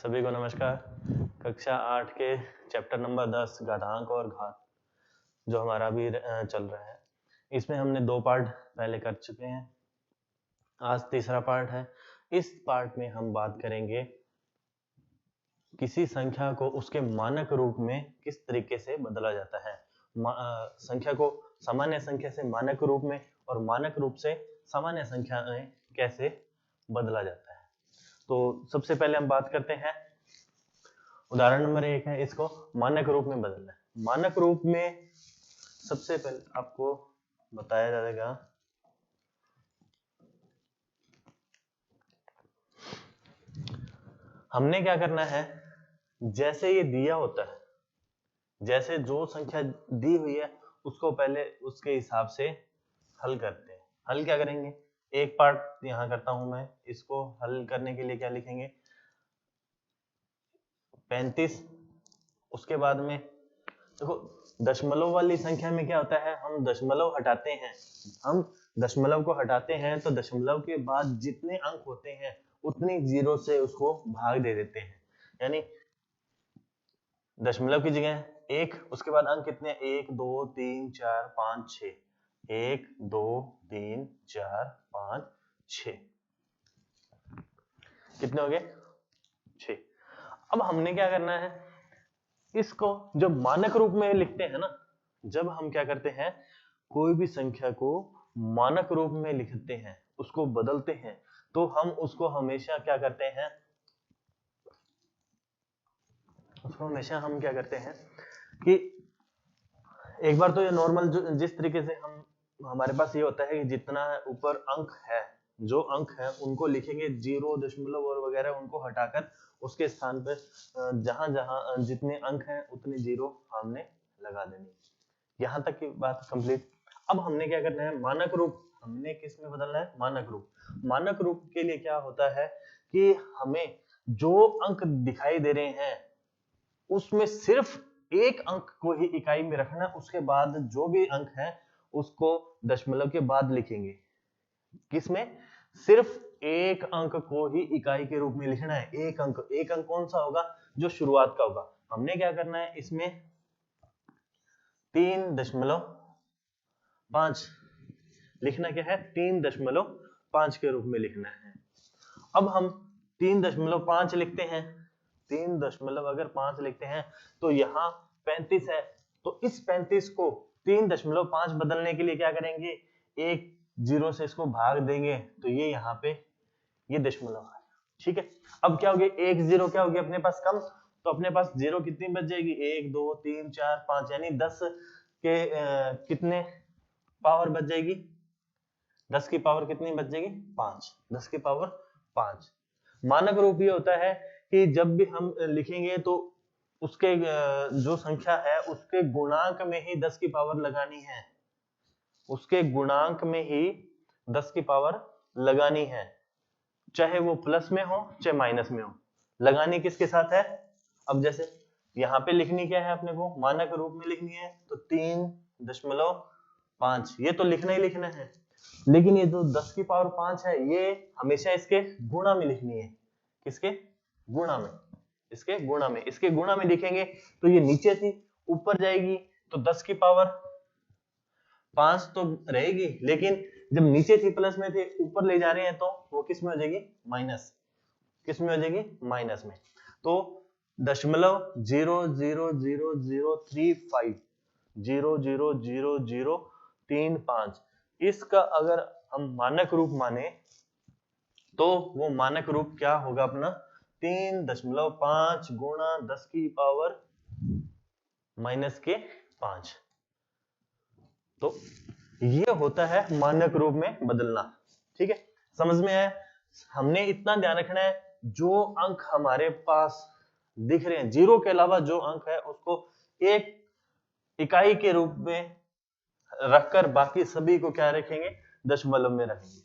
सभी को नमस्कार। कक्षा 8 के चैप्टर नंबर 10 घातांक और घात जो हमारा अभी चल रहा है, इसमें हमने 2 पार्ट पहले कर चुके हैं। आज तीसरा पार्ट है। इस पार्ट में हम बात करेंगे किसी संख्या को उसके मानक रूप में किस तरीके से बदला जाता है। संख्या को सामान्य संख्या से मानक रूप में और मानक रूप से सामान्य संख्या में कैसे बदला जाता है। तो सबसे पहले हम बात करते हैं, उदाहरण नंबर 1 है, इसको मानक रूप में बदलना है। मानक रूप में सबसे पहले आपको बताया जाएगा हमने क्या करना है। जैसे ये दिया होता है, जैसे जो संख्या दी हुई है उसको पहले उसके हिसाब से हल करते हैं। हल क्या करेंगे, एक पार्ट यहां करता हूं मैं। इसको हल करने के लिए क्या लिखेंगे, 35। उसके बाद में देखो, दशमलव वाली संख्या में क्या होता है, हम दशमलव हटाते हैं। हम दशमलव को हटाते हैं तो दशमलव के बाद जितने अंक होते हैं उतनी जीरो से उसको भाग दे देते हैं। यानी दशमलव की जगह 1, उसके बाद अंक कितने, 1 2 3 4 5 6, 1 2 3 4 5 6, कितने हो गए, 6। अब हमने क्या करना है, इसको जो मानक रूप में लिखते हैं ना, जब हम क्या करते हैं, कोई भी संख्या को मानक रूप में लिखते हैं, उसको बदलते हैं, तो हम उसको हमेशा क्या करते हैं, हम क्या करते हैं कि एक बार तो ये नॉर्मल जिस तरीके से हम, हमारे पास ये होता है कि जितना ऊपर अंक है, जो अंक है उनको लिखेंगे, 0 दशमलव और वगैरह उनको हटाकर उसके स्थान पर जहां जहां जितने अंक हैं उतने जीरो हमने लगा देनी। यहां तक की बात कंप्लीट। अब हमने क्या करना है, मानक रूप हमने किस में बदलना है, मानक रूप। मानक रूप के लिए क्या होता है कि हमें जो अंक दिखाई दे रहे हैं उसमें सिर्फ एक अंक को ही इकाई में रखना, उसके बाद जो भी अंक है उसको दशमलव के बाद लिखेंगे। किसमें, सिर्फ एक अंक को ही इकाई के रूप में लिखना है। एक अंक कौन सा होगा, जो शुरुआत का होगा। हमने क्या करना है, इसमें 3.5 लिखना, क्या है, 3.5 के रूप में लिखना है। अब हम 3.5 लिखते हैं, 3.5 लिखते हैं तो यहाँ 35 है, तो इस 35 को 3.5 बदलने के लिए क्या करेंगे, एक जीरो से इसको भाग देंगे तो ये यहाँ पे ये दशमलव आएगा। ठीक है, अब क्या हो गया, एक जीरो क्या हो गया अपने पास कम, तो अपने पास जीरो कितनी बच जाएगी, 1 2 3 4 5, यानी 10 के कितने पावर बच जाएगी, 10 की पावर कितनी बच जाएगी, 5, 10 की पावर 5। मानक रूप ये होता है कि जब भी हम लिखेंगे तो उसके जो संख्या है उसके गुणांक में ही 10 की पावर लगानी है, उसके गुणांक में ही 10 की पावर लगानी है, चाहे वो प्लस में हो चाहे माइनस में हो। लगानी किसके साथ है, अब जैसे यहाँ पे लिखनी क्या है अपने को, मानक रूप में लिखनी है तो 3.5, ये तो लिखना ही लिखना है। लेकिन ये जो 10 की पावर 5 है ये हमेशा इसके गुणा में लिखनी है। किसके गुणा में, इसके गुणा में, इसके गुणा में लिखेंगे तो ये नीचे थी ऊपर जाएगी, तो 10 की पावर 5 तो रहेगी, लेकिन जब नीचे थी प्लस में थे ऊपर ले जा रहे हैं तो वो किस में हो जाएगी, माइनस। किस में हो जाएगी, माइनस में। तो 0.00035 0.00035 इसका अगर हम मानक रूप माने तो वो मानक रूप क्या होगा अपना, 3.5 गुणा 10 की पावर -5। तो ये होता है मानक रूप में बदलना। ठीक है, समझ में आया। हमने इतना ध्यान रखना है, जो अंक हमारे पास दिख रहे हैं, जीरो के अलावा जो अंक है उसको एक इकाई के रूप में रखकर बाकी सभी को क्या रखेंगे, दशमलव में रखेंगे।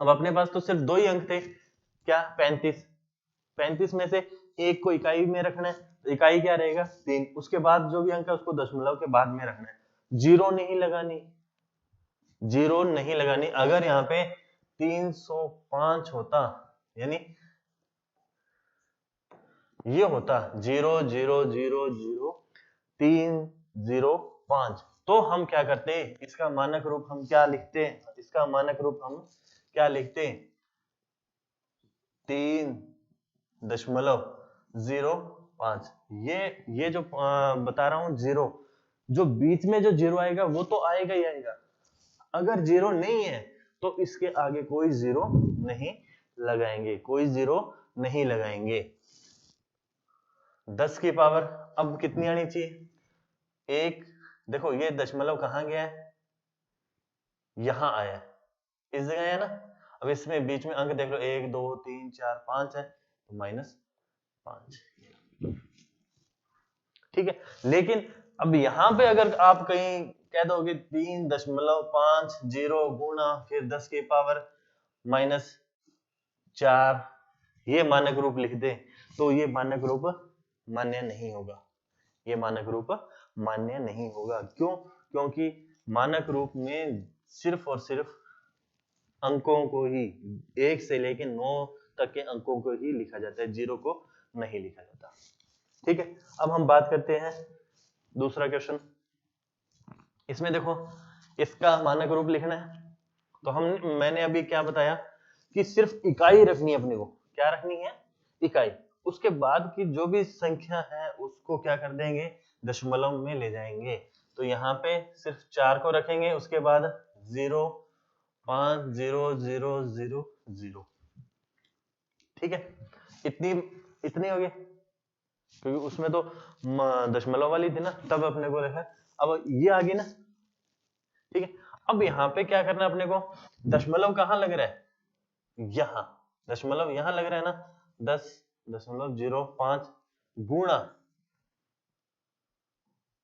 अब अपने पास तो सिर्फ 2 ही अंक थे, क्या, 35 में से एक को इकाई में रखना है, इकाई क्या रहेगा, 3। उसके बाद जो भी अंक है उसको दशमलव के बाद में रखना है, जीरो नहीं लगानी, जीरो नहीं लगानी। अगर यहाँ पे 305 होता, यानी ये होता 0,0,0,0,305। तो हम क्या करते हैं, इसका मानक रूप हम क्या लिखते हैं, इसका मानक रूप हम क्या लिखते हैं, 3.05। ये जो बता रहा हूं जीरो, जो बीच में जो जीरो आएगा वो तो आएगा ही आएगा। अगर जीरो नहीं है तो इसके आगे कोई जीरो नहीं लगाएंगे, कोई जीरो नहीं लगाएंगे। 10 की पावर अब कितनी आनी चाहिए, एक। देखो ये दशमलव कहां गया है, यहां आया है, इस जगह है ना। अब इसमें बीच में अंक देख लो, 1 2 3 4 5 है, तो -5। ठीक है, लेकिन अब यहां पे अगर आप कहीं कह दोगे 3.50 गुणा फिर 10 की पावर -4, ये मानक रूप लिख दे, तो ये मानक रूप मान्य नहीं होगा। ये मानक रूप मान्य नहीं होगा। क्यों? क्योंकि मानक रूप में सिर्फ और सिर्फ अंकों को ही, 1 से लेकर 9 तक के अंकों को ही लिखा जाता है, जीरो को नहीं लिखा जाता। ठीक है, अब हम बात करते हैं दूसरा क्वेश्चन। इसमें देखो, इसका मानक रूप लिखना है, तो मैंने अभी क्या बताया कि सिर्फ इकाई रखनी है अपने को। क्या रखनी है? इकाई। उसके बाद की जो भी संख्या है उसको क्या कर देंगे, दशमलव में ले जाएंगे। तो यहाँ पे सिर्फ 4 को रखेंगे, उसके बाद 0 5 0 0 0 0। ठीक है, इतनी होगी, क्योंकि उसमें तो दशमलव वाली थी ना, तब अपने को रखा। अब ये आ गई ना। ठीक है, अब यहाँ पे क्या करना है अपने को, दशमलव कहाँ लग रहा है, यहां। दशमलव यहां लग रहा है ना, 10.05 गुणा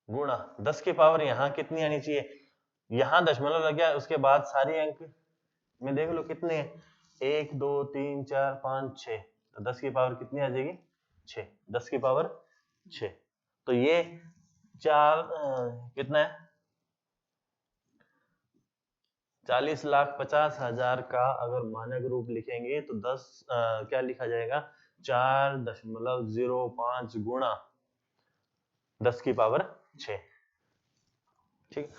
गुणा 10 की पावर यहां कितनी आनी चाहिए, यहां दशमलव लग गया, उसके बाद सारे अंक में देख लो कितने हैं, 1 2 3 4 5 6, तो 10 की पावर कितनी आ जाएगी, 6। 10 की पावर 6। तो ये कितना है, 40,50,000 का अगर मानक रूप लिखेंगे तो 10 क्या लिखा जाएगा, 4.05 गुणा 10 की पावर 6। ठीक,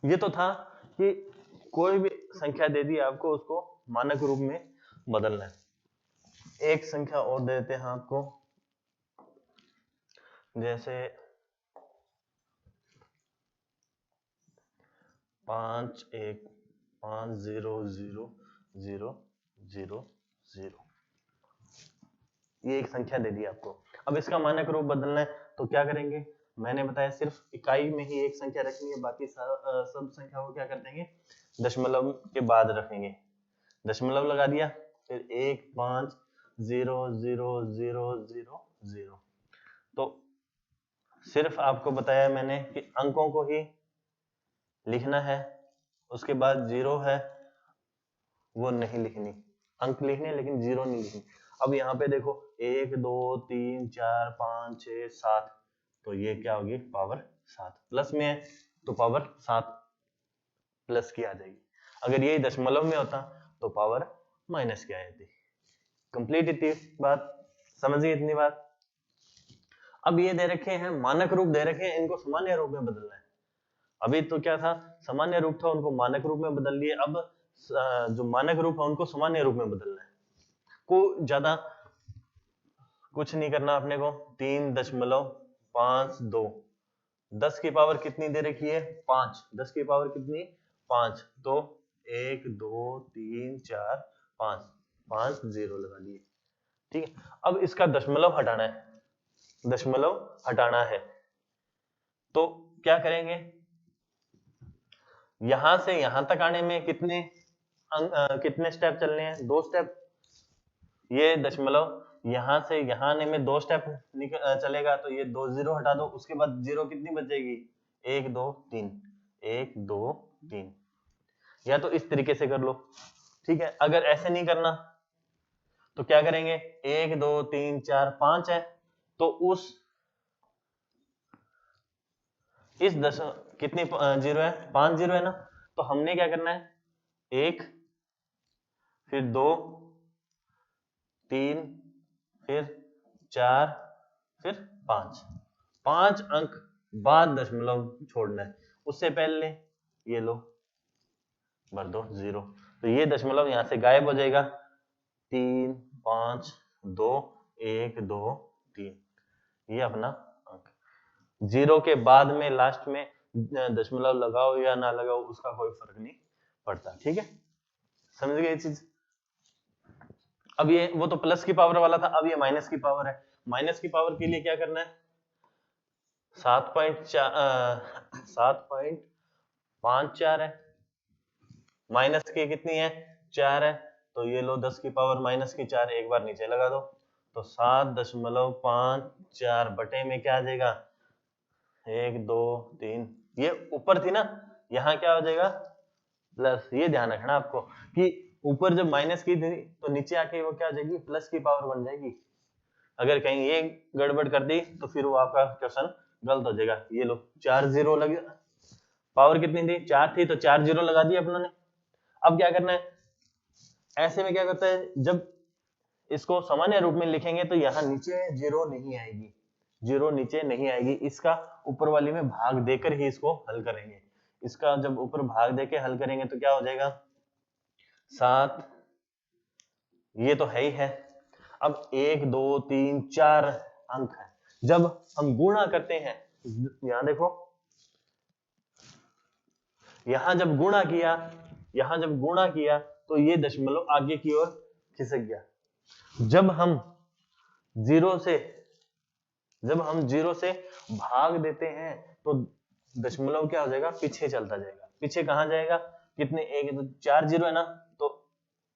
ये तो था कि कोई भी संख्या दे दी आपको, उसको मानक रूप में बदलना है। एक संख्या और दे देते हैं आपको, जैसे 5 1 5 0 0 0 0 0, ये एक संख्या दे दी आपको। अब इसका मानक रूप बदलना है तो क्या करेंगे, मैंने बताया सिर्फ इकाई में ही एक संख्या रखनी है, बाकी सब संख्या को क्या कर देंगे, दशमलव के बाद रखेंगे। दशमलव लगा दिया, फिर 1 5 0 0 0 0 0। तो सिर्फ आपको बताया मैंने कि अंकों को ही लिखना है, उसके बाद जीरो है वो नहीं लिखनी, अंक लिखने लेकिन जीरो नहीं लिखनी। अब यहाँ पे देखो 1 2 3 4 5 6 7, तो ये क्या होगी, पावर 7। प्लस में है तो पावर 7 प्लस की आ जाएगी। अगर ये दशमलव में होता तो पावर माइनस की आ जाती। कंप्लीट इतनी बात समझिए, इतनी बात। अब ये दे रखे हैं मानक रूप दे रखे हैं, इनको सामान्य रूप में बदलना है। अभी तो क्या था, सामान्य रूप था, उनको मानक रूप में बदल लिए। अब जो मानक रूप है उनको सामान्य रूप में बदलना है। को ज्यादा कुछ नहीं करना अपने को, 3.52। 10 की पावर कितनी दे रखी है, 5। 10 की पावर कितनी, 5। तो 1 2 3 4 5, 5 0 लगा दिए। ठीक है, अब इसका दशमलव हटाना है, दशमलव हटाना है तो क्या करेंगे, यहां से यहां तक आने में कितने स्टेप चलने हैं, 2 स्टेप। ये दशमलव यहां से यहां आने में 2 स्टेप चलेगा, तो ये 2 जीरो हटा दो, उसके बाद जीरो कितनी बचेगी, 1 2 3 1 2 3। या तो इस तरीके से कर लो। ठीक है, अगर ऐसे नहीं करना तो क्या करेंगे, 1 2 3 4 5 है, तो इस कितनी जीरो है, 5 जीरो है ना, तो हमने क्या करना है, 1 फिर 2 3 फिर 4 फिर 5 5 अंक बाद दशमलव छोड़ना है, उससे पहले ये लो भर दो 0, तो ये दशमलव यहां से गायब हो जाएगा। 3 5 2 1 2 3, ये अपना अंक। 0 के बाद में लास्ट में दशमलव लगाओ या ना लगाओ उसका कोई फर्क नहीं पड़ता, ठीक है, समझ गए ये चीज। अब ये वो तो प्लस की पावर वाला था, अब ये माइनस की पावर है। माइनस की पावर के लिए क्या करना है, 7.54 है, माइनस की कितनी है 4 है, तो ये लो 10 की पावर माइनस की 4 एक बार नीचे लगा दो, तो 7.54 बटे में क्या आ जाएगा 1 2 3, ये ऊपर थी ना, यहाँ क्या हो जाएगा प्लस। ये ध्यान रखना आपको कि ऊपर जब माइनस की थी तो नीचे आके वो क्या हो जाएगी प्लस की पावर बन जाएगी। अगर कहीं ये गड़बड़ कर दी तो फिर वो आपका क्वेश्चन गलत हो जाएगा। ये लो 4 0 लगे, पावर कितनी थी 4 थी, तो 4 0 लगा दिया अपनों ने। अब क्या करना है, ऐसे में क्या करता है, जब इसको सामान्य रूप में लिखेंगे तो यहाँ नीचे 0 नहीं आएगी, 0 नीचे नहीं आएगी, इसका ऊपर वाली में भाग देकर ही इसको हल करेंगे। इसका जब ऊपर भाग देके हल करेंगे तो क्या हो जाएगा 7, ये तो है ही है। अब 1 2 3 4 अंक है, जब हम गुणा करते हैं, यहां देखो, यहां जब गुणा किया, यहां जब गुणा किया तो ये दशमलव आगे की ओर खिसक गया। जब हम 0 से भाग देते हैं तो दशमलव क्या हो जाएगा पीछे चलता जाएगा। पीछे कहां जाएगा, कितने, एक तो 4 0 है ना, तो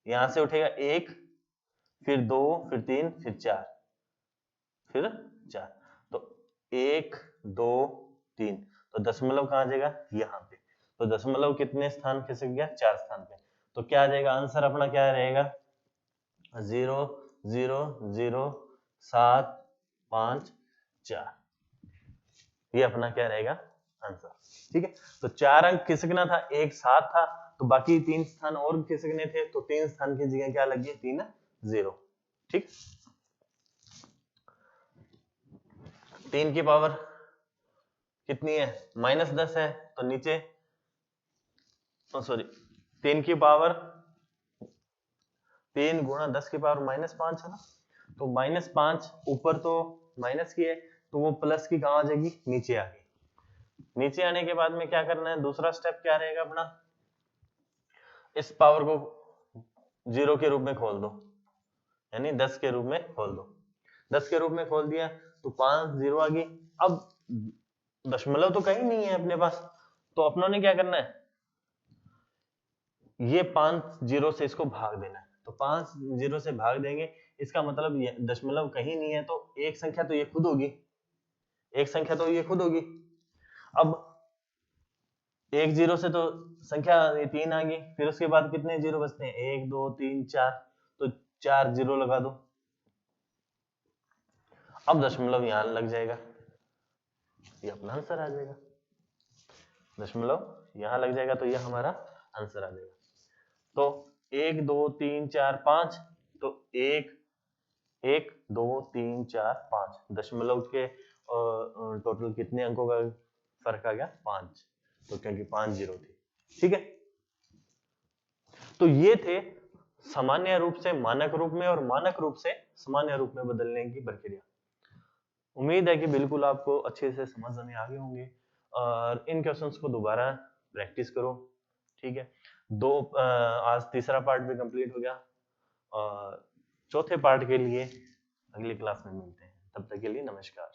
यहां से उठेगा 1, फिर 2, फिर 3, फिर 4, फिर 4, तो 1 2 3, तो दशमलव कहां जाएगा यहाँ पे, तो दशमलव कितने स्थान खिसक गया 4 स्थान पे, तो क्या आ जाएगा आंसर अपना क्या रहेगा 0 0 0 7 5 4, ये अपना क्या रहेगा आंसर, ठीक है। तो 4 अंक खिसकना था, एक 7 था, तो बाकी 3 स्थान और खिसकने थे, तो 3 स्थान की जगह क्या लगी 3 0, ठीक। 3 की पावर कितनी है -10 है, तो नीचे सॉरी 3 की पावर 3 गुणा 10 की पावर -5 है ना, तो -5 ऊपर तो माइनस की है, तो वो प्लस की कहां आ जाएगी नीचे आ गई। नीचे आने के बाद में क्या करना है, दूसरा स्टेप क्या रहेगा अपना, इस पावर को 0 के रूप में खोल दो, यानी 10 के रूप में खोल दो। 10 के रूप में खोल दिया तो 5 0 आ गई। अब दशमलव तो कहीं नहीं है अपने पास, तो अपनों ने क्या करना है, ये 5 0 से इसको भाग देना है, तो 5 0 से भाग देंगे, इसका मतलब ये दशमलव कहीं नहीं है, तो एक संख्या तो ये खुद होगी, एक संख्या तो ये खुद होगी। अब 1 0 से तो संख्या 3 आ गई, फिर उसके बाद कितने 0 बचते हैं 1 2 3 4, तो 4 0 लगा दो, अब दशमलव यहां लग जाएगा, ये अपना आंसर आ जाएगा, दशमलव यहां लग जाएगा, तो ये हमारा आंसर आ जाएगा। तो 1 2 3 4 5, तो 1 1 2 3 4 5, दशमलव के टोटल कितने अंकों का फर्क आ गया 5, तो क्योंकि 5 0 थी, ठीक है। तो ये थे सामान्य रूप से मानक रूप में और मानक रूप से सामान्य रूप में बदलने की प्रक्रिया। उम्मीद है कि बिल्कुल आपको अच्छे से समझ में आ गए होंगे, और इन क्वेश्चंस को दोबारा प्रैक्टिस करो, ठीक है। आज तीसरा पार्ट भी कंप्लीट हो गया, और चौथे पार्ट के लिए अगली क्लास में मिलते हैं, तब तक के लिए नमस्कार।